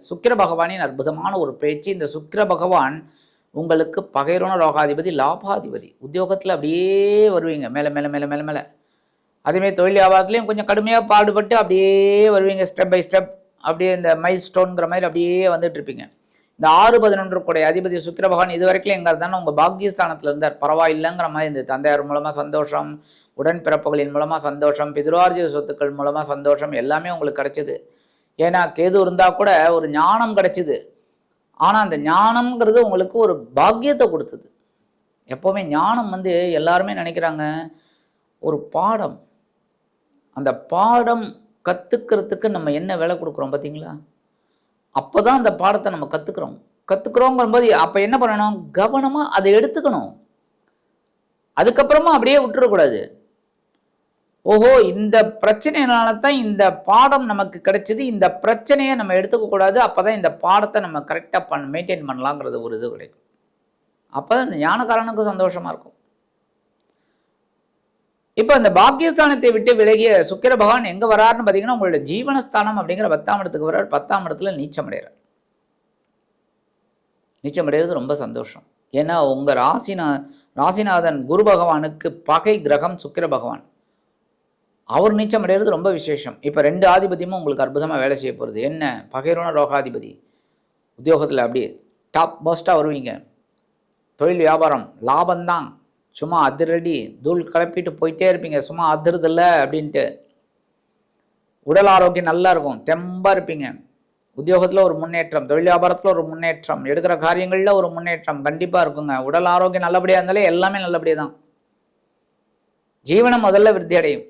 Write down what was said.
சுக்கிர பகவானின் அற்புதமான ஒரு பேச்சு. இந்த சுக்கிர பகவான் உங்களுக்கு பகைரோன ரோகாதிபதி, லாபாதிபதி. உத்தியோகத்தில் அப்படியே வருவீங்க, மேலே மேலே மேலே மேலே மேலே. அதேமாதிரி தொழில் வியாபாரத்துலேயும் கொஞ்சம் கடுமையாக பாடுபட்டு அப்படியே வருவீங்க, ஸ்டெப் பை ஸ்டெப். அப்படியே இந்த மைல் ஸ்டோன்கிற மாதிரி அப்படியே வந்துட்டு இருப்பீங்க. இந்த 6-11 கூடிய அதிபதி சுக்கிர பகவான் இது வரைக்கும் எங்கே இருந்தாலும் உங்கள் பாக்கியஸ்தானத்தில் இருந்தார், பரவாயில்லைங்கிற மாதிரி இந்த தந்தையார் மூலமாக சந்தோஷம், உடன்பிறப்புகளின் மூலமாக சந்தோஷம், பிதுரார்ஜித சொத்துக்கள் மூலமாக சந்தோஷம் எல்லாமே உங்களுக்கு கிடைச்சிது. ஏன்னா கேது இருந்தால் கூட ஒரு ஞானம் கிடைச்சிது. ஆனால் அந்த ஞானம்ங்கிறது உங்களுக்கு ஒரு பாக்கியத்தை கொடுத்தது. எப்போவுமே ஞானம் எல்லாருமே நினைக்கிறாங்க ஒரு பாடம். அந்த பாடம் கற்றுக்கிறதுக்கு நம்ம என்ன விலை கொடுக்குறோம் பார்த்தீங்களா? அப்போ தான் அந்த பாடத்தை நம்ம கற்றுக்குறோங்கும்போது அப்போ என்ன பண்ணணும்? கவனமாக அதை எடுத்துக்கணும். அதுக்கப்புறமா அப்படியே விட்டுறக்கூடாது. ஓஹோ, இந்த பிரச்சனைனால தான் இந்த பாடம் நமக்கு கிடைச்சிது, இந்த பிரச்சனையை நம்ம எடுத்துக்கக்கூடாது, அப்போ தான் இந்த பாடத்தை நம்ம கரெக்டாக மெயின்டைன் பண்ணலாங்கிறது ஒரு இது கிடைக்கும். அப்போ தான் இந்த ஞானக்காரனுக்கு சந்தோஷமாக இருக்கும். இப்போ இந்த பாக்கியஸ்தானத்தை விட்டு விலகிய சுக்கிர பகவான் எங்கே வராருன்னு பார்த்தீங்கன்னா, உங்களோட ஜீவனஸ்தானம் அப்படிங்கிற 10ஆம் இடத்துக்கு வர்றார். 10ஆம் இடத்துல நீச்சம் அடைகிறார். நீச்சம் அடைகிறது ரொம்ப சந்தோஷம். ஏன்னா உங்கள் ராசிநாதன் குரு பகவானுக்கு பகை கிரகம் சுக்கிர பகவான். அவர் நீச்சம் அடைகிறது ரொம்ப விசேஷம். இப்போ 2 ஆதிபத்தியமும் உங்களுக்கு அற்புதமாக வேலை செய்ய போகிறது. என்ன? பகைரோன ரோகாதிபதி. உத்தியோகத்தில் அப்படியே டாப் மோஸ்ட்டாக வருவீங்க. தொழில் வியாபாரம் லாபம்தான், சும்மா அதிரடி தூள் கிளப்பிட்டு போயிட்டே இருப்பீங்க, சும்மா அதிர்தில்லை அப்படின்ட்டு. உடல் ஆரோக்கியம் நல்லா இருக்கும், தெம்பாக இருப்பீங்க. உத்தியோகத்தில் ஒரு முன்னேற்றம், தொழில் வியாபாரத்தில் ஒரு முன்னேற்றம், எடுக்கிற காரியங்களில் ஒரு முன்னேற்றம் கண்டிப்பாக இருக்குங்க. உடல் ஆரோக்கியம் நல்லபடியாக இருந்தாலே எல்லாமே நல்லபடியாக தான். ஜீவனம் முதல்ல விருத்தி அடையும்.